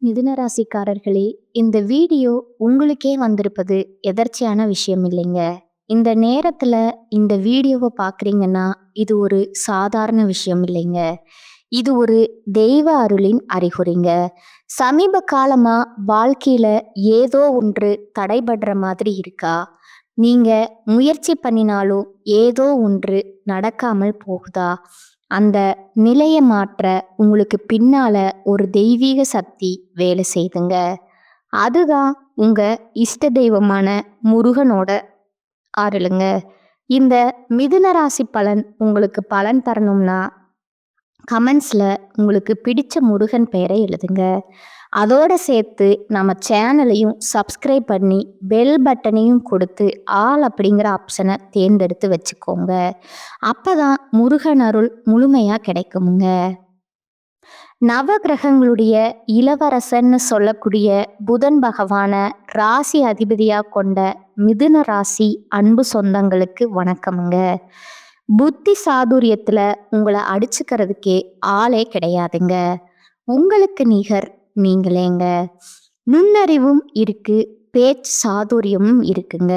மிதுன ராசிக்காரர்களே, இந்த வீடியோ உங்களுக்கே வந்திருப்பது எதர்ச்சியான விஷயம் இல்லைங்க. இந்த நேரத்துல இந்த வீடியோவை பார்க்குறீங்கன்னா, இது ஒரு சாதாரண விஷயம் இல்லைங்க. இது ஒரு தெய்வ அருளின் அறிகுறிங்க. சமீப காலமா வாழ்க்கையில ஏதோ ஒன்று தடைபடுற மாதிரி இருக்கா? நீங்க முயற்சி பண்ணினாலும் ஏதோ ஒன்று நடக்காமல் போகுதா? அந்த நிலைய மாற்ற உங்களுக்கு பின்னால ஒரு தெய்வீக சக்தி வேலை செய்துங்க. அதுதான் உங்க இஷ்ட தெய்வமான முருகனோட அருளுங்க. இந்த மிதுன ராசி பலன் உங்களுக்கு பலன் தரணும்னா கமெண்ட்ஸ்ல உங்களுக்கு பிடிச்ச முருகன் பெயரை எழுதுங்க. அதோட சேர்த்து நம்ம சேனலையும் சப்ஸ்கிரைப் பண்ணி பெல் பட்டனையும் கொடுத்து ஆல் அப்படிங்கிற ஆப்ஷனை தேர்ந்தெடுத்து வச்சுக்கோங்க. அப்பதான் முருகன் அருள் முழுமையா கிடைக்குமுங்க. நவகிரகங்களுடைய இளவரசன்னு சொல்லக்கூடிய புதன் பகவான ராசி அதிபதியா கொண்ட மிதுன ராசி அன்பு சொந்தங்களுக்கு வணக்கமுங்க. புத்தி சாதுரியத்துல உங்களை அடிச்சுக்கிறதுக்கே ஆளே கிடையாதுங்க. உங்களுக்கு நிகர் நீங்களேங்க. நுண்ணறிவும் இருக்கு, பேச்சு சாதுரியமும் இருக்குங்க.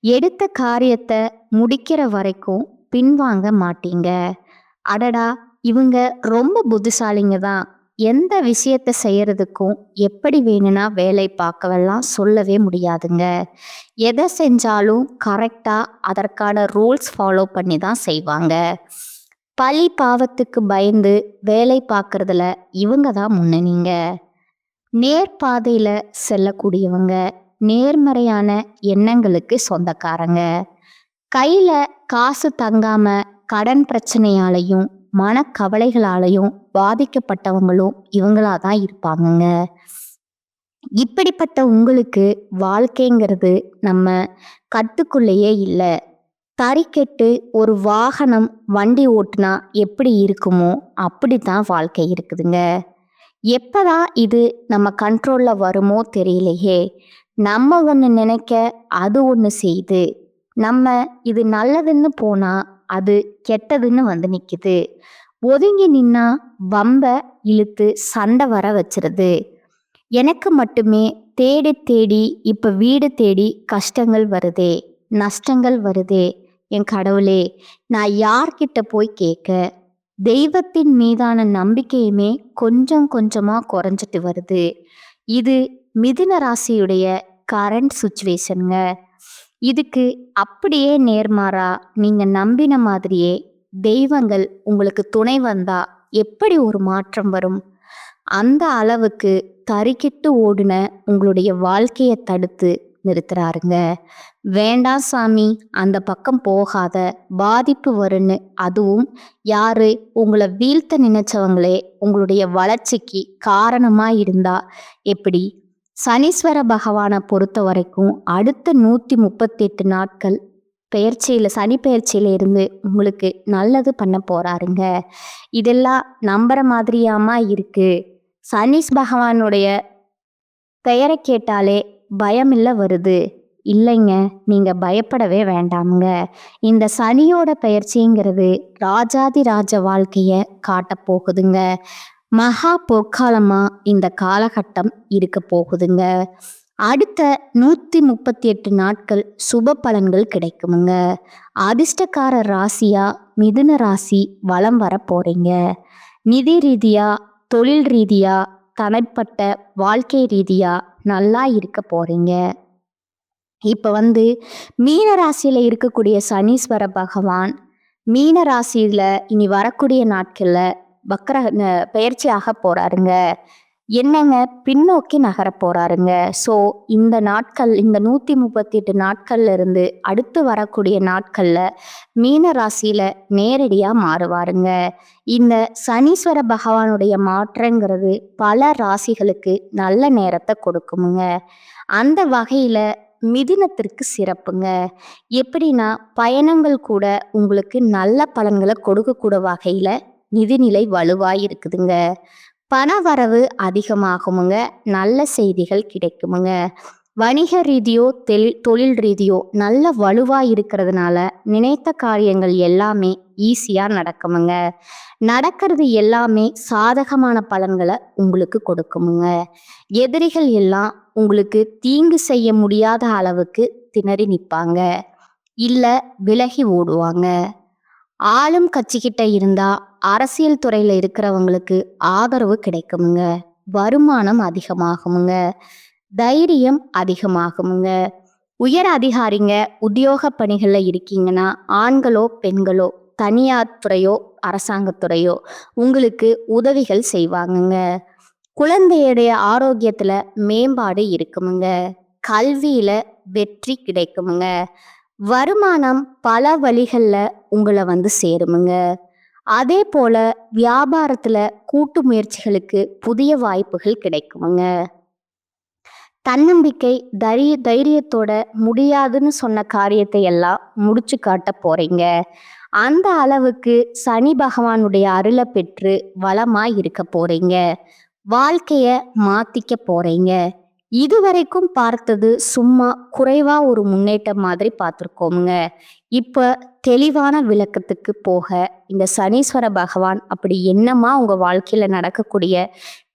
எடுத்த காரியத்தை முடிக்கிற வரைக்கும் பின்வாங்க மாட்டீங்க. அடடா, இவங்க ரொம்ப புத்திசாலிங்க தான். எந்த விஷயத்தை செய்யறதுக்கும் எப்படி வேணும்னா வேலை பார்க்கவெல்லாம் சொல்லவே முடியாதுங்க. எதை செஞ்சாலும் கரெக்டாக அதற்கான ரூல்ஸ் ஃபாலோ பண்ணி தான் செய்வாங்க. பழி பாவத்துக்கு பயந்து வேலை பார்க்கறதுல இவங்க தான் முன்னணிங்க. நேர்பாதையில் செல்லக்கூடியவங்க, நேர்மறையான எண்ணங்களுக்கு சொந்தக்காரங்க. கையில் காசு தங்காம கடன் பிரச்சனையாலையும் மனக்கவலைகளாலையும் பாதிக்கப்பட்டவங்களும் இவங்களா தான் இருப்பாங்கங்க. இப்படிப்பட்ட உங்களுக்கு வாழ்க்கைங்கிறது நம்ம கட்டுக்குள்ளேயே இல்லை. தறிக்கெட்டு ஒரு வாகனம் வண்டி ஓட்டுனா எப்படி இருக்குமோ அப்படித்தான் வாழ்க்கை இருக்குதுங்க. எப்பதான் இது நம்ம கண்ட்ரோல்ல வருமோ தெரியலையே. நம்ம ஒன்று நினைக்க அது ஒன்று செய்யுது. நம்ம இது நல்லதுன்னு போனா அது கெட்டதுன்னு வந்து நிக்குது. ஒதுங்கி நின்னா வம்ப இழுத்து சண்டை வர வச்சிருது. எனக்கு மட்டுமே தேடி தேடி இப்ப வீடு தேடி கஷ்டங்கள் வருதே, நஷ்டங்கள் வருதே. என் கடவுளே, நான் யார்கிட்ட போய் கேட்க? தெய்வத்தின் மீதான நம்பிக்கையுமே கொஞ்சம் கொஞ்சமா குறைஞ்சிட்டு வருது. இது மிதுன ராசியுடைய கரண்ட் சுச்சுவேஷனுங்க. இதுக்கு அப்படியே நேர்மாறா நீங்க நம்பின மாதிரியே தெய்வங்கள் உங்களுக்கு துணை வந்தா எப்படி ஒரு மாற்றம் வரும்? அந்த அளவுக்கு தறிக்கிட்டு ஓடுன உங்களுடைய வாழ்க்கையை தடுத்து நிறுத்துறாருங்க. வேண்டாம் சாமி, அந்த பக்கம் போகாத, பாதிப்பு வரும்னு. அதுவும் யாரு உங்களை வீழ்த்த நினைச்சவங்களே உங்களுடைய வளர்ச்சிக்கு காரணமா இருந்தா எப்படி? சனீஸ்வர பகவானை பொறுத்த வரைக்கும் அடுத்த 138 நாட்கள் சனி பெயர்ச்சியில இருந்து உங்களுக்கு நல்லது பண்ண போறாருங்க. இதெல்லாம் நம்புற மாதிரியாமா இருக்கு? சனீஸ் பகவானுடைய பெயரை கேட்டாலே பயமில்ல வருது. இல்லைங்க, நீங்க பயப்படவே வேண்டாமுங்க. இந்த சனியோட பெயர்ச்சிங்கிறது ராஜாதி ராஜ வாழ்க்கைய காட்ட போகுதுங்க. மகா பொற்காலமா இந்த காலகட்டம் இருக்க போகுதுங்க. அடுத்த 138 நாட்கள் சுப பலன்கள் கிடைக்குமுங்க. அதிர்ஷ்டக்கார ராசியா மிதுன ராசி வலம் வர போறீங்க. நிதி ரீதியா, தொழில் ரீதியா, தனிப்பட்ட வாழ்க்கை ரீதியா நல்லா இருக்க போறீங்க. இப்ப மீன ராசியில இருக்கக்கூடிய சனீஸ்வர பகவான் மீன ராசியில இனி வரக்கூடிய நாட்கள்ல வக்கர பெயர்ச்சியாக போறாருங்க. என்னங்க, பின்னோக்கி நகர போறாருங்க. ஸோ இந்த நாட்கள், இந்த 138 நாட்கள்ல இருந்து அடுத்து வரக்கூடிய நாட்கள்ல மீன ராசியில நேரடியா மாறுவாருங்க. இந்த சனீஸ்வர பகவானுடைய மாற்றங்கிறது பல ராசிகளுக்கு நல்ல நேரத்தை கொடுக்குமுங்க. அந்த வகையில மிதுனத்திற்கு சிறப்புங்க. எப்படின்னா, பயணங்கள் கூட உங்களுக்கு நல்ல பலன்களை கொடுக்கக்கூட வகையில நிதிநிலை வலுவாய் இருக்குதுங்க. பண வரவு அதிகமாகுமுங்க. நல்ல செய்திகள் கிடைக்குமுங்க. வணிக ரீதியோ தொழில் ரீதியோ நல்ல வலுவா இருக்கிறதுனால நினைத்த காரியங்கள் எல்லாமே ஈஸியா நடக்குமுங்க. நடக்கிறது எல்லாமே சாதகமான பலன்களை உங்களுக்கு கொடுக்குமுங்க. எதிரிகள் எல்லாம் உங்களுக்கு தீங்கு செய்ய முடியாத அளவுக்கு திணறி நிற்பாங்க, இல்ல விலகி ஓடுவாங்க. ஆளும் கட்சிக்கிட்ட இருந்தா அரசியல் துறையில இருக்கிறவங்களுக்கு ஆதரவு கிடைக்குமுங்க. வருமானம் அதிகமாகுமுங்க. தைரியம் அதிகமாகுமுங்க. உயர் அதிகாரிங்க உத்தியோக பணிகள்ல இருக்கீங்கன்னா, ஆண்களோ பெண்களோ தனியார் துறையோ அரசாங்கத்துறையோ உங்களுக்கு உதவிகள் செய்வாங்கங்க. குழந்தையுடைய ஆரோக்கியத்துல மேம்பாடு இருக்குமுங்க. கல்வியில வெற்றி கிடைக்குமுங்க. வருமானம் பல வழிகள்ல உங்களை சேருமுங்க. அதே போல வியாபாரத்துல கூட்டு முயற்சிகளுக்கு புதிய வாய்ப்புகள் கிடைக்குமுங்க. தன்னம்பிக்கை தைரியத்தோட முடியாதுன்னு சொன்ன காரியத்தை எல்லாம் முடிச்சு காட்ட போறீங்க. அந்த அளவுக்கு சனி பகவானுடைய அருளை பெற்று வளமாய் இருக்க போறீங்க. வாழ்க்கைய மாத்திக்க போறீங்க. இதுவரைக்கும் பார்த்தது சும்மா குறைவா ஒரு முன்னேற்றம் மாதிரி பார்த்துருக்கோமுங்க. இப்ப தெளிவான விளக்கத்துக்கு போக, இந்த சனீஸ்வர பகவான் அப்படி என்னமா உங்க வாழ்க்கையில நடக்கக்கூடிய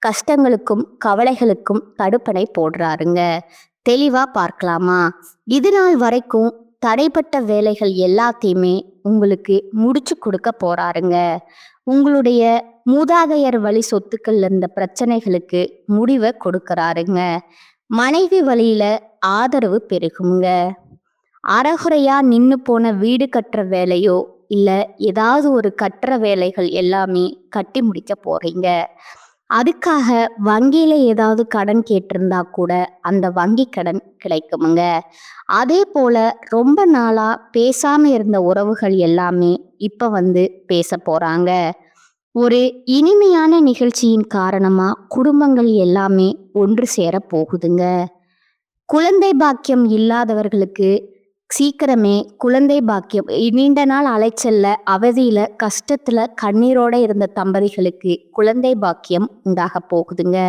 கஷ்டங்களுக்கும் கவலைகளுக்கும் தடுப்பணை போடுறாருங்க. தெளிவா பார்க்கலாமா? இது நாள் வரைக்கும் தடைப்பட்ட வேலைகள் எல்லாத்தையுமே உங்களுக்கு முடிச்சு கொடுக்க போறாருங்க. உங்களுடைய மூதாதையர் வழி சொத்துக்கள்ல இருந்த பிரச்சனைகளுக்கு முடிவை கொடுக்கறாருங்க. மனைவி வழியில ஆதரவு பெருகுங்க. அறகுறையா நின்னு போன வீடு கட்டுற வேலையோ இல்ல ஏதாவது ஒரு கட்டுற வேலைகள் எல்லாமே கட்டி முடிக்க போறீங்க. அதுக்காக வங்கியில ஏதாவது கடன் கேட்டிருந்தா கூட அந்த வங்கி கடன் கிடைக்குமுங்க. அதே போல ரொம்ப நாளா பேசாம இருந்த உறவுகள் எல்லாமே இப்ப பேச போறாங்க. ஒரு இனிமையான நிகழ்ச்சியின் காரணமா குடும்பங்கள் எல்லாமே ஒன்று சேர போகுதுங்க. குழந்தை பாக்கியம் இல்லாதவர்களுக்கு சீக்கிரமே குழந்தை பாக்கியம், நீண்ட நாள் அலைச்சல்ல அவதியில கஷ்டத்துல கண்ணீரோட இருந்த தம்பதிகளுக்கு குழந்தை பாக்கியம் உண்டாக போகுதுங்க.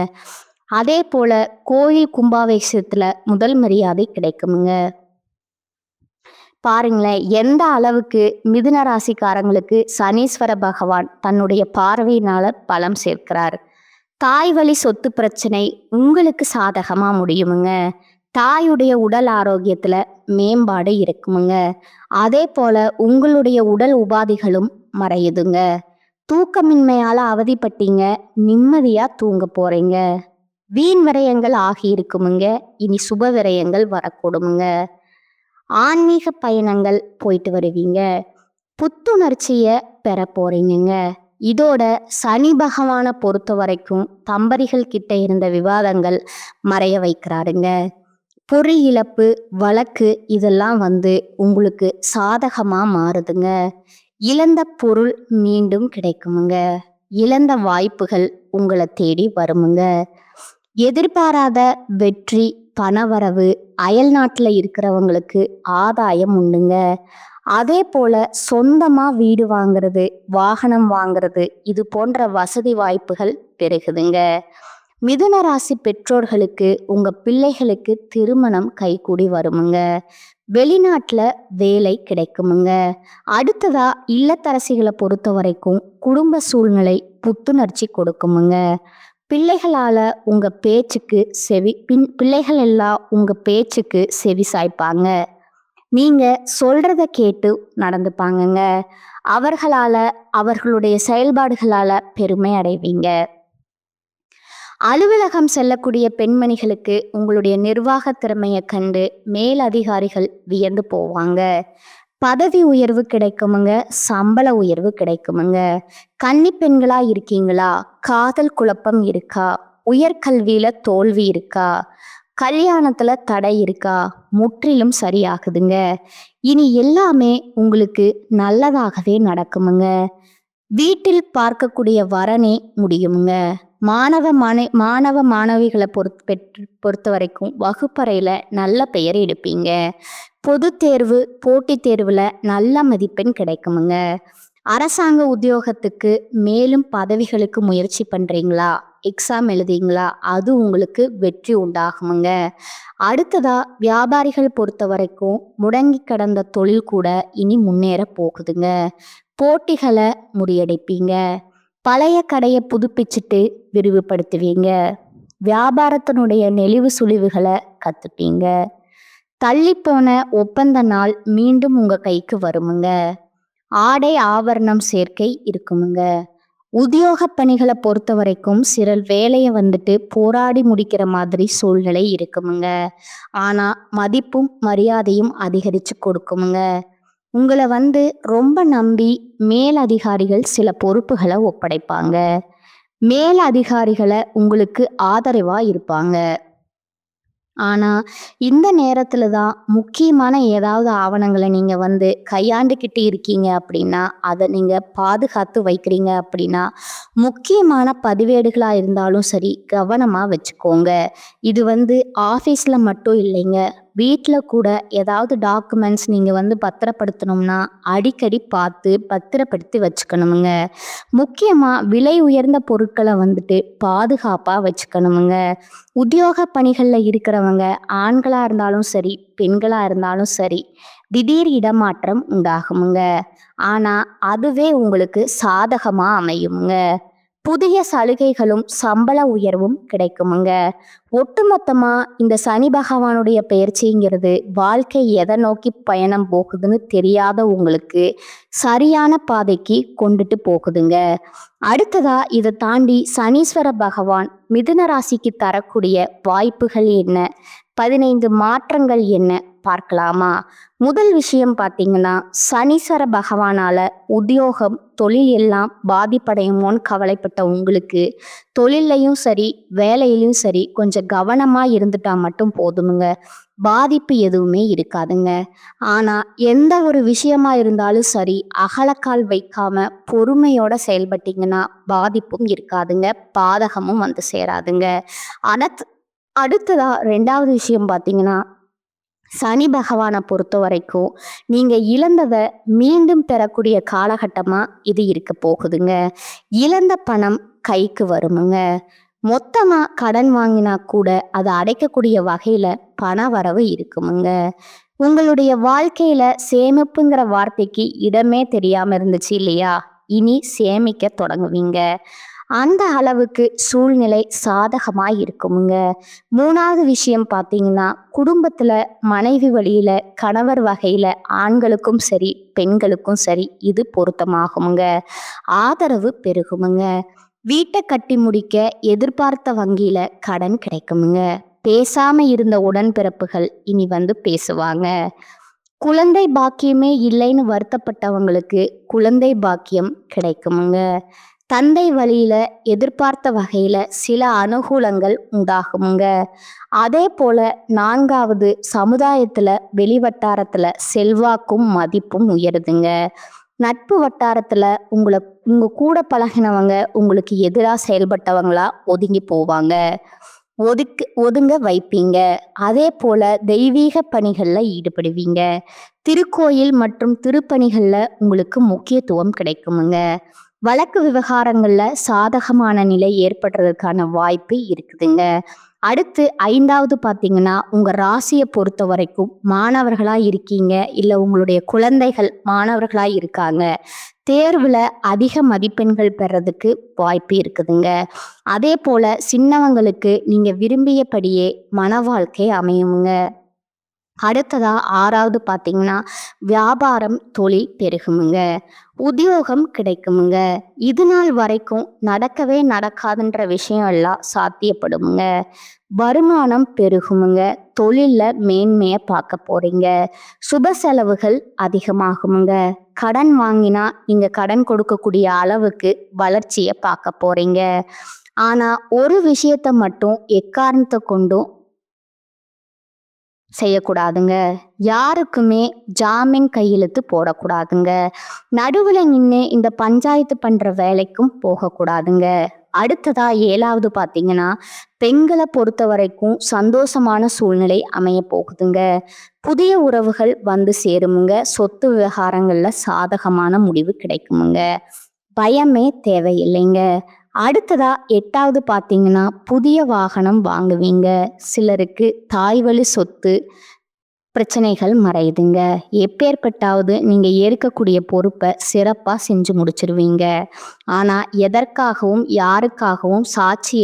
அதே போல கோயில் கும்பாபிஷேகத்துல முதல் மரியாதை கிடைக்குமுங்க. பாருங்களேன், எந்த அளவுக்கு மிதுன ராசிக்காரங்களுக்கு சனீஸ்வர பகவான் தன்னுடைய பார்வையினால பலம் சேர்க்கிறார். தாய் வழி சொத்து பிரச்சனை உங்களுக்கு சாதகமா முடியுமுங்க. தாயுடைய உடல் ஆரோக்கியத்துல மேம்பாடு இருக்குமுங்க. அதே போல உங்களுடைய உடல் உபாதைகளும் மறையுதுங்க. தூக்கமின்மையால அவதிப்பட்டீங்க, நிம்மதியா தூங்க போறீங்க. வீண் விரயங்கள் ஆகி இருக்குமுங்க. இனி சுப விரயங்கள் வரக்கூடுமுங்க. ஆன்மீக பயணங்கள் போயிட்டு வருவீங்க. புத்துணர்ச்சிய பெற போறீங்க. இதோட சனி பகவானை பொறுத்த வரைக்கும் தம்பதிகள் கிட்ட இருந்த விவாதங்கள் மறைய வைக்கிறாருங்க. பொறி இழப்பு வழக்கு இதெல்லாம் உங்களுக்கு சாதகமா மாறுதுங்க. இழந்த பொருள் மீண்டும் கிடைக்குமுங்க. இழந்த வாய்ப்புகள் உங்களை தேடி வருமுங்க. எதிர்பாராத வெற்றி, பணவரவு, அயல் நாட்டுல இருக்கிறவங்களுக்கு ஆதாயம் உண்டுங்க. அதே போல சொந்தமா வீடு வாங்குறது, வாகனம் வாங்குறது, இது போன்ற வசதி வாய்ப்புகள் பெருகுதுங்க. மிதுன ராசி பெற்றோர்களுக்கு உங்க பிள்ளைகளுக்கு திருமணம் கைகூடி வருமுங்க. வெளிநாட்டுல வேலை கிடைக்குமுங்க. அடுத்ததா இல்லத்தரசிகளை பொறுத்த வரைக்கும் குடும்ப சூழ்நிலை புத்துணர்ச்சி கொடுக்குமுங்க. பிள்ளைகளால உங்க பேச்சுக்கு பிள்ளைகள் எல்லாம் உங்க பேச்சுக்கு செவி சாய்ப்பாங்க. நீங்க சொல்றத கேட்டு நடந்துப்பாங்கங்க. அவர்களால அவர்களுடைய செயல்பாடுகளால பெருமை அடைவீங்க. அலுவலகம் செல்லக்கூடிய பெண்மணிகளுக்கு உங்களுடைய நிர்வாக திறமையை கண்டு மேல் அதிகாரிகள் வியந்து போவாங்க. பதவி உயர்வு கிடைக்குமுங்க. சம்பள உயர்வு கிடைக்குமுங்க. கன்னி பெண்களா இருக்கீங்களா? காதல் குழப்பம் இருக்கா? உயர்கல்வியில தோல்வி இருக்கா? கல்யாணத்துல தடை இருக்கா? முற்றிலும் சரியாகுதுங்க. இனி எல்லாமே உங்களுக்கு நல்லதாகவே நடக்குமுங்க. வீட்டில் பார்க்கக்கூடிய வரனே முடியுமுங்க. மாணவ மாணவிகளை பொறுத்த வரைக்கும் வகுப்பறையில நல்ல பெயர் எடுப்பீங்க. பொது தேர்வு போட்டித் தேர்வுல நல்ல மதிப்பெண் கிடைக்குமுங்க. அரசாங்க உத்தியோகத்துக்கு மேலும் பதவிகளுக்கு முயற்சி பண்றீங்களா? எக்ஸாம் எழுதிங்களா? அது உங்களுக்கு வெற்றி உண்டாகுமுங்க. அடுத்ததா வியாபாரிகள் பொறுத்த வரைக்கும் முடங்கி கிடந்த தொழில் கூட இனி முன்னேற போகுதுங்க. போட்டிகளை முறியடிப்பீங்க. பழைய கடையை புதுப்பிச்சுட்டு விரிவுபடுத்துவீங்க. வியாபாரத்தினுடைய நெளிவு சுழிவுகளை கத்துப்பீங்க. தள்ளிப்போன ஒப்பந்த நாள் மீண்டும் உங்க கைக்கு வருமுங்க. ஆடை ஆபரணம் சேர்க்கை இருக்குமுங்க. உத்தியோக பணிகளை பொறுத்த வரைக்கும் சிலர் வேலையை போராடி முடிக்கிற மாதிரி சூழ்நிலை இருக்குமுங்க. ஆனா மதிப்பும் மரியாதையும் அதிகரிச்சு கொடுக்குமுங்க. உங்களை ரொம்ப நம்பி மேல் அதிகாரிகள் சில பொறுப்புகளை ஒப்படைப்பாங்க. மேல் அதிகாரிகளை உங்களுக்கு ஆதரவா இருப்பாங்க. ஆனா இந்த நேரத்துல தான் முக்கியமான ஏதாவது ஆவணங்களை நீங்க கையாண்டுக்கிட்டு இருக்கீங்க அப்படின்னா, அதை நீங்க பாதுகாத்து வைக்கிறீங்க அப்படின்னா, முக்கியமான பதிவேடுகளா இருந்தாலும் சரி கவனமா வச்சுக்கோங்க. இது ஆஃபீஸ்ல மட்டும் இல்லைங்க, வீட்டில் கூட ஏதாவது டாக்குமெண்ட்ஸ் நீங்கள் பத்திரப்படுத்தணும்னா அடிக்கடி பார்த்து பத்திரப்படுத்தி வச்சுக்கணுமுங்க. முக்கியமாக விலை உயர்ந்த பொருட்களை பாதுகாப்பாக வச்சுக்கணுமுங்க. உத்தியோக பணிகளில் இருக்கிறவங்க ஆண்களாக இருந்தாலும் சரி பெண்களாக இருந்தாலும் சரி திடீர் இடமாற்றம் உண்டாகுமுங்க. ஆனால் அதுவே உங்களுக்கு சாதகமாக அமையுமுங்க. புதிய சலுகைகளும் சம்பள உயர்வும் கிடைக்குமுங்க. ஒட்டுமொத்தமா இந்த சனி பகவானுடைய பெயர்ச்சிங்கிறது வாழ்க்கை எதை நோக்கி பயணம் போகுதுன்னு தெரியாத உங்களுக்கு சரியான பாதைக்கு கொண்டுட்டு போகுதுங்க. அடுத்ததா இதை தாண்டி சனீஸ்வர பகவான் மிதுன ராசிக்கு தரக்கூடிய வாய்ப்புகள் என்ன, 15 மாற்றங்கள் என்ன பார்க்கலாமா? முதல் விஷயம் பார்த்தீங்கன்னா, சனீஸ்வர பகவானால உத்தியோகம் தொழில் எல்லாம் பாதிப்படையுமோன்னு கவலைப்பட்ட உங்களுக்கு தொழிலையும் சரி வேலையிலையும் சரி கொஞ்சம் கவனமா இருந்துட்டா மட்டும் போதுமுங்க. பாதிப்பு எதுவுமே இருக்காதுங்க. ஆனா எந்த ஒரு விஷயமா இருந்தாலும் சரி அகலக்கால் வைக்காம பொறுமையோட செயல்பட்டீங்கன்னா பாதிப்பும் இருக்காதுங்க, பாதகமும் சேராதுங்க. அடுத்ததா 2வது விஷயம் பார்த்தீங்கன்னா, சனி பகவானை பொறுத்த வரைக்கும் நீங்கள் இழந்ததை மீண்டும் பெறக்கூடிய காலகட்டமாக இது இருக்க போகுதுங்க. இழந்த பணம் கைக்கு வருமுங்க. மொத்தமாக கடன் வாங்கினா கூட அதை அடைக்கக்கூடிய வகையில் பண வரவு இருக்குமுங்க. உங்களுடைய வாழ்க்கையில் சேமிப்புங்கிற வார்த்தைக்கு இடமே தெரியாமல் இருந்துச்சு இல்லையா? இனி சேமிக்க தொடங்குவீங்க. அந்த அளவுக்கு சூழ்நிலை சாதகமாக இருக்குமுங்க. 3வது விஷயம் பார்த்தீங்கன்னா, குடும்பத்தில் மனைவி வழியில் கணவர் வகையில் ஆண்களுக்கும் சரி பெண்களுக்கும் சரி இது பொருத்தமாகுமுங்க. ஆதரவு பெருகுமுங்க. வீட்டை கட்டி முடிக்க எதிர்பார்த்த வங்கியில் கடன் கிடைக்குமுங்க. பேசாம இருந்த உடன்பிறப்புகள் இனி பேசுவாங்க. குழந்தை பாக்கியமே இல்லைன்னு வருத்தப்பட்டவங்களுக்கு குழந்தை பாக்கியம் கிடைக்குமுங்க. தந்தை வழியில எதிர்பார்த்த வகையில சில அனுகூலங்கள் உண்டாகுமுங்க. அதே போல 4வது சமுதாயத்துல வெளிவட்டாரத்துல செல்வாக்கும் மதிப்பும் உயருதுங்க. நட்பு வட்டாரத்துல உங்க கூட பழகினவங்க உங்களுக்கு எதிராக செயல்பட்டவங்களா ஒதுங்கி போவாங்க, ஒதுங்க வைப்பீங்க. அதே போல தெய்வீக பணிகள்ல ஈடுபடுவீங்க. திருக்கோயில் மற்றும் திருப்பணிகள்ல உங்களுக்கு முக்கியத்துவம் கிடைக்குமுங்க. வழக்கு விவகாரங்கள்ல சாதகமான நிலை ஏற்படுறதுக்கான வாய்ப்பு இருக்குதுங்க. அடுத்து 5வது பார்த்தீங்கன்னா, உங்க ராசியை பொறுத்த வரைக்கும் மாணவர்களா இருக்கீங்க, இல்லை உங்களுடைய குழந்தைகள் மாணவர்களா இருக்காங்க, தேர்வுல அதிக மதிப்பெண்கள் பெறதுக்கு வாய்ப்பு இருக்குதுங்க. அதே போல சின்னவங்களுக்கு நீங்க விரும்பியபடியே மன வாழ்க்கை அமையுங்க. அடுத்ததா 6வது பார்த்தீங்கன்னா, வியாபாரம் தொழில் பெருகுமுங்க. உத்தியோகம் கிடைக்குமுங்க. இது நாள் வரைக்கும் நடக்கவே நடக்காதுன்ற விஷயம் எல்லாம் சாத்தியப்படுமுங்க. வருமானம் பெருகுமுங்க. தொழில்ல மேன்மையை பார்க்க போறீங்க. சுப செலவுகள் அதிகமாகுமுங்க. கடன் வாங்கினா நீங்க கடன் கொடுக்கக்கூடிய அளவுக்கு வளர்ச்சியை பார்க்க போறீங்க. ஆனா ஒரு விஷயத்தை மட்டும் எக்காரணத்தை கொண்டும் செய்யக்கூடாதுங்க. யாருக்குமே ஜாமீன் கையெழுத்து போடக்கூடாதுங்க. நடுவில் நின்று இந்த பஞ்சாயத்து பண்ற வேலைக்கும் போகக்கூடாதுங்க. அடுத்ததா 7வது பார்த்தீங்கன்னா, பெண்கள பொறுத்தவரைக்கும் சந்தோஷமான சூழ்நிலை அமைய போகுதுங்க. புதிய உறவுகள் வந்து சேருமுங்க. சொத்து விவகாரங்கள்ல சாதகமான முடிவு கிடைக்குமுங்க. பயமே தேவையில்லைங்க. அடுத்ததா 8வது பார்த்தீங்கன்னா, புதிய வாகனம் வாங்குவீங்க. சிலருக்கு தாய்வழி சொத்து பிரச்சனைகள் மறையுதுங்க. எப்பேற்பட்டாவது நீங்க ஏற்கக்கூடிய பொறுப்ப சிறப்பா செஞ்சு முடிச்சிருவீங்க. ஆனா, எதற்காகவும், யாருக்காகவும் சாட்சி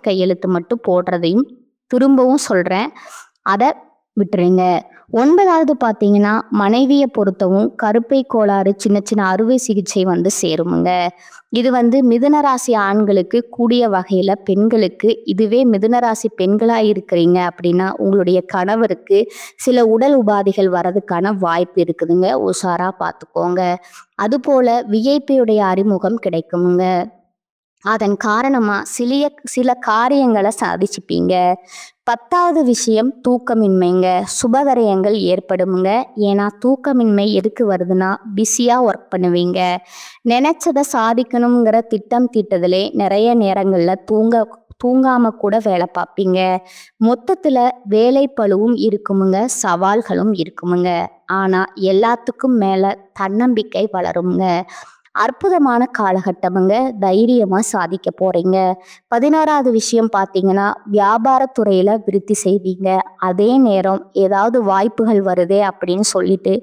கையெழுத்து மட்டும் போடுறதையும் திரும்பவும் சொல்றேன். அத விட்டுருங்க. 9வது பார்த்தீங்கன்னா, மனைவிய பொறுத்தவும் கருப்பை கோளாறு சின்ன சின்ன அறுவை சிகிச்சை வந்து சேருமுங்க. இது வந்து மிதுன ராசி ஆண்களுக்கு கூடிய வகையில பெண்களுக்கு, இதுவே மிதுன ராசி பெண்களா இருக்கிறீங்க அப்படின்னா, உங்களுடைய கணவருக்கு சில உடல் உபாதைகள் வரதுக்கான வாய்ப்பு இருக்குதுங்க. உஷாரா பார்த்துக்கோங்க. அதுபோல விஐபியுடைய அறிமுகம் கிடைக்குமுங்க. அதன் காரணமா சில காரியங்களை சாதிச்சுப்பீங்க. 10வது விஷயம் தூக்கமின்மைங்க. சுபவிரயங்கள் ஏற்படுமுங்க. ஏன்னா தூக்கமின்மை எதுக்கு வருதுன்னா, பிஸியா ஒர்க் பண்ணுவீங்க. நினைச்சதை சாதிக்கணுங்கிற திட்டம் தீட்டுதலே நிறைய நேரங்கள்ல தூங்காம கூட வேலை பார்ப்பீங்க. மொத்தத்துல வேலை பளுவும் இருக்குமுங்க, சவால்களும் இருக்குமுங்க. ஆனா எல்லாத்துக்கும் மேல தன்னம்பிக்கை வளருங்க. அற்புதமான காலகட்டமுங்க. தைரியமா சாதிக்க போறீங்க. 11வது விஷயம் பார்த்தீங்கன்னா, வியாபாரத்துறையில விருத்தி செய்வீங்க. அதே நேரம் ஏதாவது வாய்ப்புகள் வருதே அப்படின்னு சொல்லிட்டு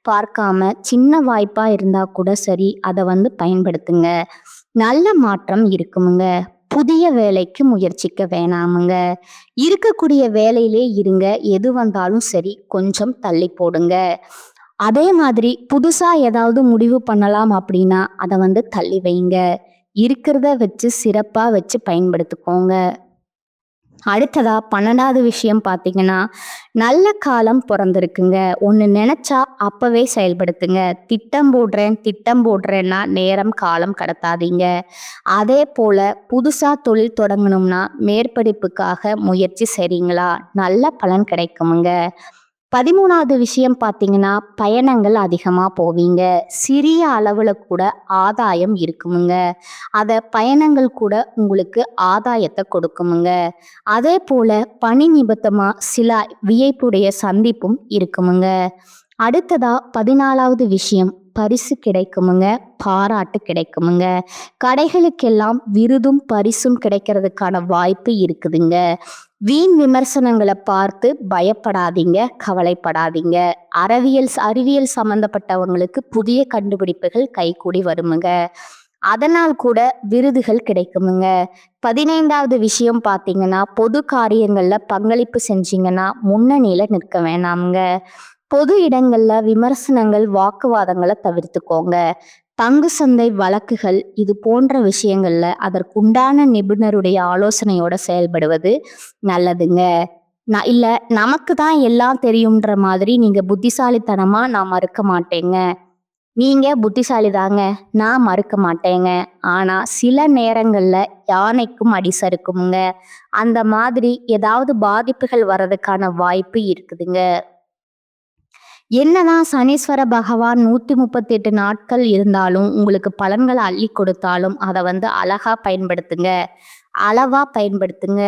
பார்க்காம, சின்ன வாய்ப்பா இருந்தா கூட சரி, அதை வந்து பயன்படுத்துங்க. நல்ல மாற்றம் இருக்குமுங்க. புதிய வேலைக்கு முயற்சிக்க வேணாமுங்க. இருக்கக்கூடிய வேலையிலே இருங்க. எது வந்தாலும் சரி, கொஞ்சம் தள்ளி போடுங்க. அதே மாதிரி புதுசா ஏதாவது முடிவு பண்ணலாம் அப்படின்னா, அதை வந்து தள்ளி வைங்க. இருக்கிறத வச்சு சிறப்பா வச்சு பயன்படுத்திக்கோங்க. அடுத்ததா 12வது விஷயம் பார்த்தீங்கன்னா, நல்ல காலம் பிறந்திருக்குங்க. ஒன்று நினைச்சா அப்பவே செயல்படுத்துங்க. திட்டம் போடுறேன்னா நேரம் காலம் கடத்தாதீங்க. அதே போல புதுசா தொழில் தொடங்கணும்னா மேற்படிப்புக்காக முயற்சி செய்றீங்களா, நல்ல பலன் கிடைக்குமுங்க. 13வது விஷயம் பார்த்தீங்கன்னா, பயணங்கள் அதிகமாக போவீங்க. சிறிய அளவில் கூட ஆதாயம் இருக்குமுங்க. பயணங்கள் கூட உங்களுக்கு ஆதாயத்தை கொடுக்குமுங்க. அதே போல பணி நிமித்தமாக சில வியப்புடைய சந்திப்பும் இருக்குமுங்க. அடுத்ததா 14வது விஷயம், பரிசு கிடைக்குமுங்க, பாராட்டு கிடைக்குமுங்க. கடைகளுக்கெல்லாம் விருதும் பரிசும் கிடைக்கிறதுக்கான வாய்ப்பு இருக்குதுங்க. வீண் விமர்சனங்களை பார்த்து பயப்படாதீங்க, கவலைப்படாதீங்க. அறிவியல் சம்பந்தப்பட்டவங்களுக்கு புதிய கண்டுபிடிப்புகள் கைகூடி வருமுங்க. அதனால் கூட விருதுகள் கிடைக்குமுங்க. 15வது விஷயம் பார்த்தீங்கன்னா, பொது காரியங்கள்ல பங்களிப்பு செஞ்சீங்கன்னா முன்னணியில நிற்க வேணாமுங்க. பொது இடங்கள்ல விமர்சனங்கள், வாக்குவாதங்களை தவிர்த்துக்கோங்க. பங்கு சந்தை வழக்குகள் இது போன்ற விஷயங்கள்ல அதற்குண்டான நிபுணருடைய ஆலோசனையோட செயல்படுவது நல்லதுங்க. இல்ல நமக்கு தான் எல்லாம் தெரியும்ன்ற மாதிரி நீங்க புத்திசாலித்தனமா நான் மறுக்க மாட்டேங்க. நீங்க புத்திசாலி தாங்க, நான் மறுக்க மாட்டேங்க. ஆனா சில நேரங்கள்ல யானைக்கும் அடி சறுக்குமுங்க. அந்த மாதிரி ஏதாவது பாதிப்புகள் வர்றதுக்கான வாய்ப்பு இருக்குதுங்க. என்னதான் சனீஸ்வர பகவான் 138 நாட்கள் இருந்தாலும் உங்களுக்கு பலன்களை அள்ளி கொடுத்தாலும் அதை வந்து அழகா பயன்படுத்துங்க, அளவா பயன்படுத்துங்க.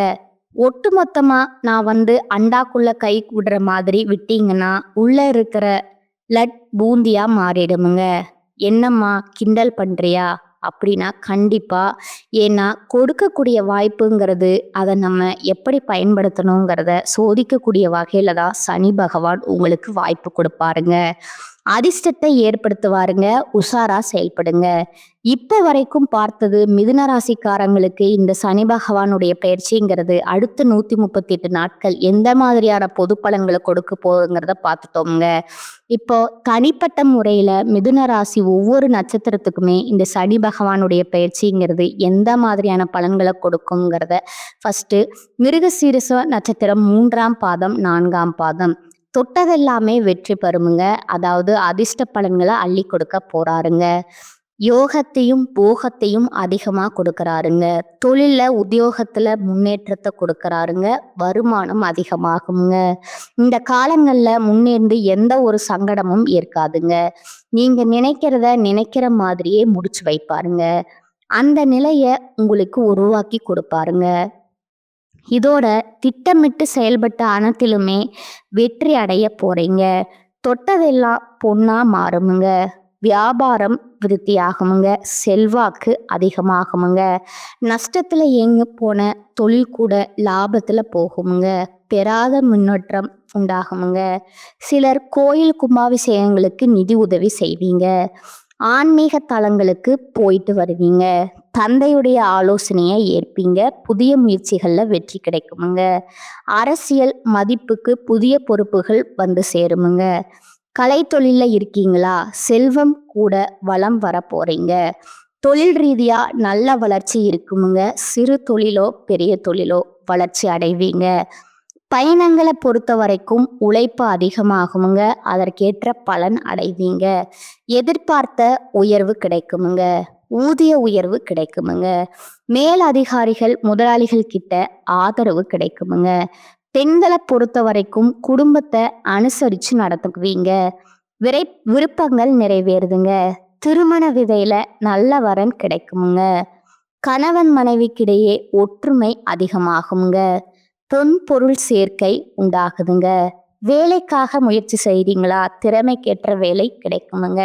ஒட்டுமொத்தமா நான் வந்து அண்டாக்குள்ள கை விடுற மாதிரி விட்டீங்கன்னா உள்ள இருக்கிற பூந்தியா மாறிடுமுங்க. என்னம்மா கிண்டல் பண்றியா அப்படின்னா கண்டிப்பா. ஏன்னா கொடுக்கக்கூடிய வாய்ப்புங்கிறது அதை நம்ம எப்படி பயன்படுத்தணுங்கிறத சோதிக்கக்கூடிய வகையில தான் சனி பகவான் உங்களுக்கு வாய்ப்பு கொடுப்பாருங்க. அதிர்ஷ்டத்தை ஏற்படுத்துவாருங்க. உஷாரா செயல்படுங்க. இப்ப வரைக்கும் பார்த்தது மிதுன ராசிக்காரங்களுக்கு இந்த சனி பகவானுடைய பயிற்சிங்கிறது அடுத்த 138 நாட்கள் எந்த மாதிரியான பொது பலன்களை கொடுக்க போகுங்கிறத பார்த்துட்டோம்ங்க. இப்போ தனிப்பட்ட முறையில மிதுன ராசி ஒவ்வொரு நட்சத்திரத்துக்குமே இந்த சனி பகவானுடைய பயிற்சிங்கிறது எந்த மாதிரியான பலன்களை கொடுக்குங்கிறத ஃபர்ஸ்ட் மிருகசீரிஷ நட்சத்திரம் 3ஆம் பாதம் 4ஆம் பாதம் தொட்டதெல்லாமே வெற்றி பெறுமுங்க. அதாவது அதிர்ஷ்ட பலன்களை அள்ளி கொடுக்க போறாருங்க. யோகத்தையும் போகத்தையும் அதிகமா கொடுக்கறாருங்க. தொழில உத்தியோகத்துல முன்னேற்றத்தை கொடுக்கறாருங்க. வருமானம் அதிகமாகுங்க. இந்த காலங்கள்ல முன்னேர்ந்து எந்த ஒரு சங்கடமும் இருக்காதுங்க. நீங்க நினைக்கிற மாதிரியே முடிச்சு வைப்பாருங்க. அந்த நிலைய உங்களுக்கு உருவாக்கி கொடுப்பாருங்க. இதோட திட்டமிட்டு செயல்பட்ட அனைத்திலுமே வெற்றி அடைய போறீங்க. தொட்டதெல்லாம் பொன்னா மாறுமுங்க. வியாபாரம் விருத்தியாகுமுங்க. செல்வாக்கு அதிகமாகுமுங்க. நஷ்டத்துல இயங்கி போன தொழில் கூட லாபத்துல போகுமுங்க. பெறாத முன்னேற்றம் உண்டாகுமுங்க. சிலர் கோயில் கும்பாபிஷேகங்களுக்கு நிதி உதவி செய்வீங்க. ஆன்மீக தலங்களுக்கு போயிட்டு வருவீங்க. தந்தையுடைய ஆலோசனையை ஏற்பீங்க. புதிய முயற்சிகள்ல வெற்றி கிடைக்குமுங்க. அரசியல் மதிப்புக்கு புதிய பொறுப்புகள் வந்து சேருமுங்க. கலைத்தொழில்ல இருக்கீங்களா? செல்வம் கூட வளம் வர போறீங்க. தொழில் ரீதியா நல்ல வளர்ச்சி இருக்குமுங்க. சிறு தொழிலோ பெரிய தொழிலோ வளர்ச்சி அடைவீங்க. பயணங்களை பொறுத்த வரைக்கும் உழைப்பு அதிகமாகுமுங்க. அதற்கேற்ற பலன் அடைவீங்க. எதிர்பார்த்த உயர்வு கிடைக்குமுங்க. ஊதிய உயர்வு கிடைக்குமுங்க. மேல் அதிகாரிகள் முதலாளிகள் கிட்ட ஆதரவு கிடைக்குமுங்க. பெண்களை பொறுத்த வரைக்கும் குடும்பத்தை அனுசரிச்சு நடத்துக்குவீங்க. விருப்பங்கள் நிறைவேறுதுங்க. திருமண விதையில நல்ல வரன் கிடைக்குமுங்க. கணவன் மனைவிக்கிடையே ஒற்றுமை அதிகமாகுங்க. பொருள் சேர்க்கை உண்டாகுதுங்க. வேலைக்காக முயற்சி செய்றீங்களா? திறமைக்கேற்ற வேலை கிடைக்குமுங்க.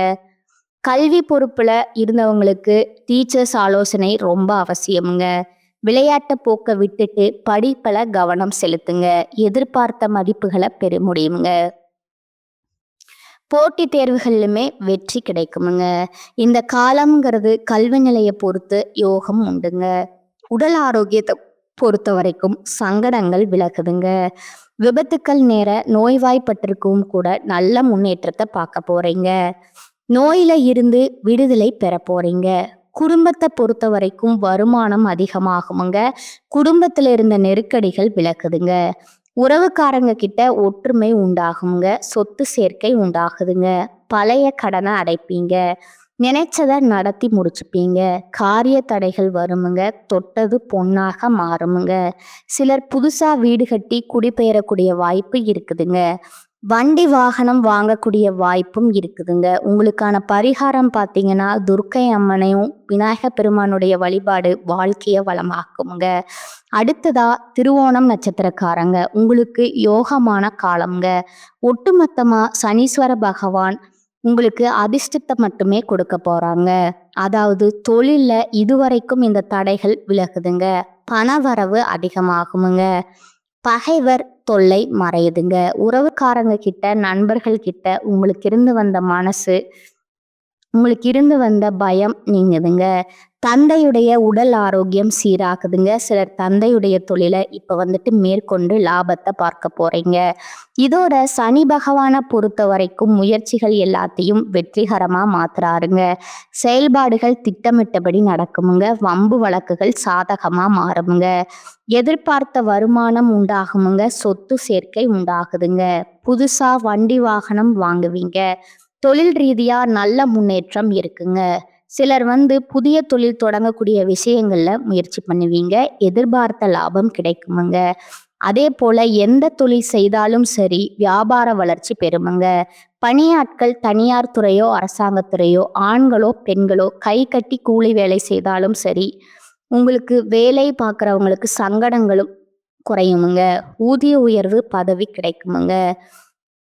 கல்வி பொறுப்புல இருந்தவங்களுக்கு டீச்சர்ஸ் ஆலோசனை ரொம்ப அவசியமுங்க. விளையாட்டு போக்க விட்டுட்டு படிப்புல கவனம் செலுத்துங்க. எதிர்பார்த்த மதிப்புகளை பெற முடியுங்க. போட்டித் தேர்வுகளிலுமே வெற்றி கிடைக்குமுங்க. இந்த காலம்ங்கிறது கல்வி நிலையை பொறுத்து யோகம் உண்டுங்க. உடல் ஆரோக்கியத்தை பொறுத்த வரைக்கும் சங்கடங்கள் விலகுதுங்க. விபத்துக்கள் நேர நோய்வாய்ப்பட்டிருக்கும் கூட நல்ல முன்னேற்றத்தை பார்க்க போறீங்க. நோயில இருந்து விடுதலை பெற போறீங்க. குடும்பத்தை பொறுத்த வரைக்கும் வருமானம் அதிகமாகுமுங்க. குடும்பத்துல இருந்த நெருக்கடிகள் விலகுதுங்க. உறவுக்காரங்க கிட்ட ஒற்றுமை உண்டாகுங்க. சொத்து சேர்க்கை உண்டாகுதுங்க. பழைய கடனை அடைப்பீங்க. நினைச்சதை நடத்தி முடிச்சுப்பீங்க. காரிய தடைகள் வருமுங்க. தொட்டது பொன்னாக மாறுமுங்க. சிலர் புதுசா வீடு கட்டி குடிபெயரக்கூடிய வாய்ப்பு இருக்குதுங்க. வண்டி வாகனம் வாங்கக்கூடிய வாய்ப்பும் இருக்குதுங்க. உங்களுக்கான பரிகாரம் பார்த்தீங்கன்னா துர்க்கை அம்மனையும் விநாயகர் பெருமானுடைய வழிபாடு வாழ்க்கையை வளமாக்குங்க. அடுத்ததா திருவோணம் நட்சத்திரக்காரங்க உங்களுக்கு யோகமான காலம்ங்க. ஒட்டுமொத்தமா சனீஸ்வர பகவான் உங்களுக்கு அதிர்ஷ்டத்தை மட்டுமே கொடுக்க போறாங்க. அதாவது தொழில்ல இதுவரைக்கும் இந்த தடைகள் விலகுதுங்க. பணவரவு அதிகமாகுமுங்க. பகைவர் தொல்லை மறையுதுங்க. உறவுக்காரங்க கிட்ட நண்பர்கள் கிட்ட உங்களுக்கு இருந்து வந்த பயம் நீங்குதுங்க. தந்தையுடைய உடல் ஆரோக்கியம் சீராகுதுங்க. சிலர் தந்தையுடைய தொழிலை இப்ப மேற்கொண்டு லாபத்தை பார்க்க போறீங்க. இதோட சனி பகவானை பொறுத்த வரைக்கும் முயற்சிகள் எல்லாத்தையும் வெற்றிகரமா மாத்துறாருங்க. செயல்பாடுகள் திட்டமிட்டபடி நடக்குமுங்க. வம்பு வழக்குகள் சாதகமா மாறுமுங்க. எதிர்பார்த்த வருமானம் உண்டாகுமுங்க. சொத்து சேர்க்கை உண்டாகுதுங்க. புதுசா வண்டி வாகனம் வாங்குவீங்க. தொழில் ரீதியா நல்ல முன்னேற்றம் இருக்குங்க. சிலர் புதிய தொழில் தொடங்கக்கூடிய விஷயங்கள்ல முயற்சி பண்ணுவீங்க. எதிர்பார்த்த லாபம் கிடைக்குமுங்க. அதே போல எந்த தொழில் செய்தாலும் சரி வியாபார வளர்ச்சி பெறுமுங்க. பணியாட்கள் தனியார் துறையோ அரசாங்கத்துறையோ ஆண்களோ பெண்களோ கை கட்டி கூலி வேலை செய்தாலும் சரி உங்களுக்கு வேலை பார்க்குறவங்களுக்கு சங்கடங்களும் குறையுமுங்க. ஊதிய உயர்வு பதவி கிடைக்குமுங்க.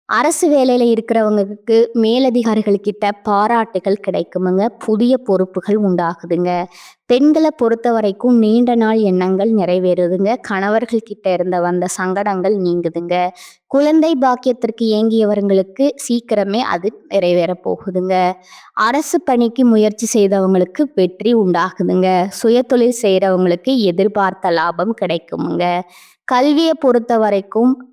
அரசு வேலையில இருக்கிறவங்களுக்கு மேலதிகாரிகள் கிட்ட பாராட்டுகள் கிடைக்குமுங்க. புதிய பொறுப்புகள் உண்டாகுதுங்க. பெண்களை பொறுத்த வரைக்கும் நீண்ட நாள் எண்ணங்கள் நிறைவேறுதுங்க. கணவர்கள் கிட்ட இருந்த வந்த சங்கடங்கள் நீங்குதுங்க. குழந்தை பாக்கியத்திற்கு ஏங்கியவர்களுக்கு சீக்கிரமே அது நிறைவேற போகுதுங்க. அரசு பணிக்கு முயற்சி செய்தவங்களுக்கு வெற்றி உண்டாகுதுங்க. சுயதொழில் செய்யறவங்களுக்கு எதிர்பார்த்த லாபம் கிடைக்குமுங்க. கல்வியை பொறுத்த வரைக்கும்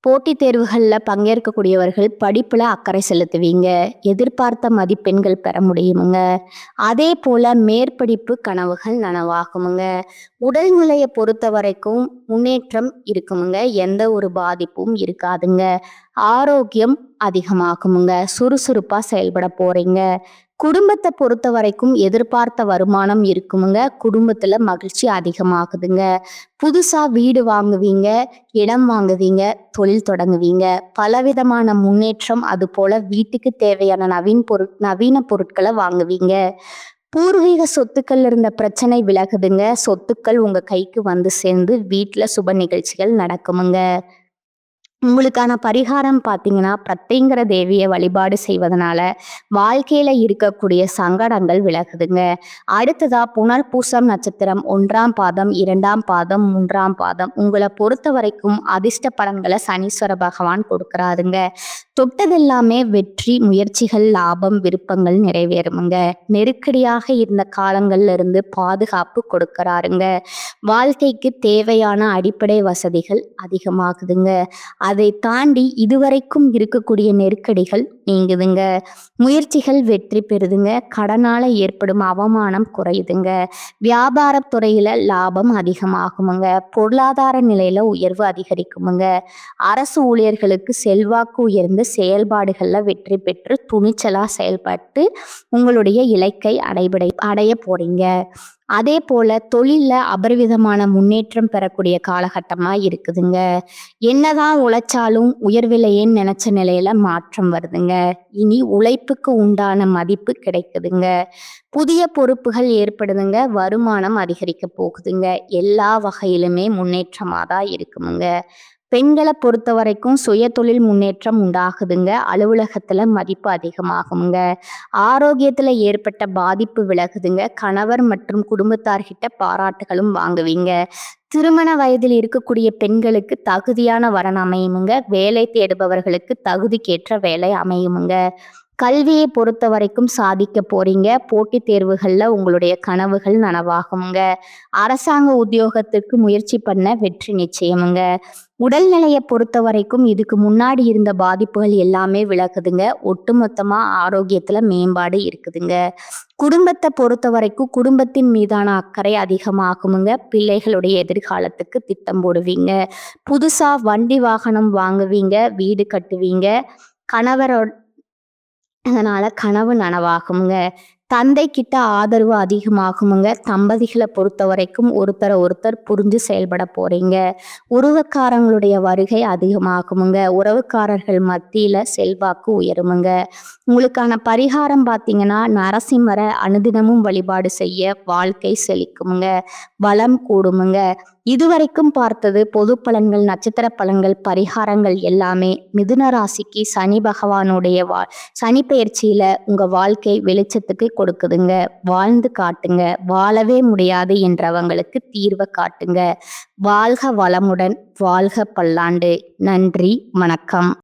போட்டித் தேர்வுகளில் பங்கேற்கக்கூடியவர்கள் படிப்பில் அக்கறை செலுத்துவீங்க. எதிர்பார்த்த மதிப்பெண்கள் பெற முடியுமுங்க. அதே போல் மேற்படிப்பு கனவுகள் நனவாகுமுங்க. உடல்நிலையை பொறுத்த வரைக்கும் முன்னேற்றம் இருக்குமுங்க. எந்த ஒரு பாதிப்பும் இருக்காதுங்க. ஆரோக்கியம் அதிகமாகுமுங்க. சுறுசுறுப்பாக செயல்பட போகிறீங்க. குடும்பத்தை பொறுத்த வரைக்கும் எதிர்பார்த்த வருமானம் இருக்குமுங்க. குடும்பத்தில் மகிழ்ச்சி அதிகமாகுதுங்க. புதுசாக வீடு வாங்குவீங்க. இடம் வாங்குவீங்க. தொழில் தொடங்குவீங்க. பலவிதமான முன்னேற்றம். அது போல் வீட்டுக்கு தேவையான நவீன பொருட்களை வாங்குவீங்க. பூர்வீக சொத்துக்கள்ல இருந்த பிரச்சனை விலகுதுங்க. சொத்துக்கள் உங்க கைக்கு வந்து சேர்ந்து வீட்ல சுப நிகழ்ச்சிகள் நடக்குமுங்க. உங்களுக்கான பரிகாரம் பார்த்தீங்கன்னா, பிரத்திங்கிற தேவிய வழிபாடு செய்வதனால, வாழ்க்கையில இருக்கக்கூடிய சங்கடங்கள் விலகுதுங்க. அடுத்ததா புனர்பூசம் நட்சத்திரம் 1ஆம் பாதம், 2ஆம் பாதம், 3ஆம் பாதம் உங்கள பொறுத்தவரைக்கும் அதிர்ஷ்ட பலன்கள சனீஸ்வர பகவான் கொடுக்குறாருங்க. தொட்டதெல்லாமே வெற்றி, முயற்சிகள், லாபம், விருப்பங்கள் நிறைவேறுமுங்க. நெருக்கடியாக இருந்த காலங்கள்ல இருந்து பாதுகாப்பு கொடுக்கறாருங்க. வாழ்க்கைக்கு தேவையான அடிப்படை வசதிகள் அதிகமாகுதுங்க. அதை தாண்டி இதுவரைக்கும் இருக்கக்கூடிய நெருக்கடிகள் நீங்குதுங்க. முயற்சிகள் வெற்றி பெறுதுங்க. கடனால ஏற்படும் அவமானம் குறையுதுங்க. வியாபாரத் துறையில லாபம் அதிகமாகுமுங்க. பொருளாதார நிலையில உயர்வு அதிகரிக்குமுங்க. அரசு ஊழியர்களுக்கு செல்வாக்கு உயர்ந்த செயல்பாடுகள்ல வெற்றி பெற்று துணிச்சலா செயல்பட்டு உங்களுடைய இலக்கை அடைய போறீங்க. அதே போல தொழில்ல அபரிவிதமான முன்னேற்றம் பெறக்கூடிய காலகட்டமா இருக்குதுங்க. என்னதான் உழைச்சாலும் உயர்வில்லையேன்னு நினைச்ச நிலையில மாற்றம் வருதுங்க. இனி உழைப்புக்கு உண்டான மதிப்பு கிடைக்குதுங்க. புதிய பொறுப்புகள் ஏற்படுதுங்க. வருமானம் அதிகரிக்க போகுதுங்க. எல்லா வகையிலுமே முன்னேற்றமா தான் இருக்குமுங்க. பெண்களை பொறுத்த வரைக்கும் சுய தொழில் முன்னேற்றம் உண்டாகுதுங்க. அலுவலகத்துல மதிப்பு அதிகமாகுங்க. ஆரோக்கியத்துல ஏற்பட்ட பாதிப்பு விலகுதுங்க. கணவர் மற்றும் குடும்பத்தார்கிட்ட பாராட்டுகளும் வாங்குவீங்க. திருமண வயதில் இருக்கக்கூடிய பெண்களுக்கு தகுதியான வரன் அமையுமுங்க. வேலை தேடுபவர்களுக்கு தகுதிக்கேற்ற வேலை அமையுமுங்க. கல்வியை பொறுத்த வரைக்கும் சாதிக்க போறீங்க. போட்டித் தேர்வுகள்ல உங்களுடைய கனவுகள் நனவாகுங்க. அரசாங்க உத்தியோகத்துக்கு முயற்சி பண்ண வெற்றி நிச்சயமுங்க. உடல்நிலையை பொறுத்த வரைக்கும் இதுக்கு முன்னாடி இருந்த பாதிப்புகள் எல்லாமே விலகுதுங்க. ஒட்டுமொத்தமா ஆரோக்கியத்துல மேம்பாடு இருக்குதுங்க. குடும்பத்தை பொறுத்த வரைக்கும் குடும்பத்தின் மீதான அக்கறை அதிகமாகுமுங்க. பிள்ளைகளுடைய எதிர்காலத்துக்கு திட்டம் போடுவீங்க. புதுசா வண்டி வாகனம் வாங்குவீங்க. வீடு கட்டுவீங்க. கணவரோட அதனால கனவு நனவாகுங்க. தந்தை கிட்ட ஆதரவு அதிகமாகுமுங்க. தம்பதிகளை பொறுத்த வரைக்கும் ஒருத்தரை ஒருத்தர் புரிஞ்சு செயல்பட போறீங்க. உறவுக்காரங்களுடைய வருகை அதிகமாகுமுங்க. உறவுக்காரர்கள் மத்தியில செல்வாக்கு உயருமுங்க. உங்களுக்கான பரிகாரம் பார்த்தீங்கன்னா, நரசிம்மரை அனுதினமும் வழிபாடு செய்ய வாழ்க்கை செழிக்குமுங்க. வளம் கூடுமுங்க. இதுவரைக்கும் பார்த்தது பொது பலன்கள், நட்சத்திர பலன்கள், பரிகாரங்கள் எல்லாமே மிதுன ராசிக்கு சனி பகவானுடைய சனி பெயர்ச்சியில உங்க வாழ்க்கை வெளிச்சத்துக்கு கொடுக்குதுங்க. வாழ்ந்து காட்டுங்க. வாழவே முடியாது என்றவங்களுக்கு தீர்வை காட்டுங்க. வாழ்க வளமுடன். வாழ்க பல்லாண்டு. நன்றி. வணக்கம்.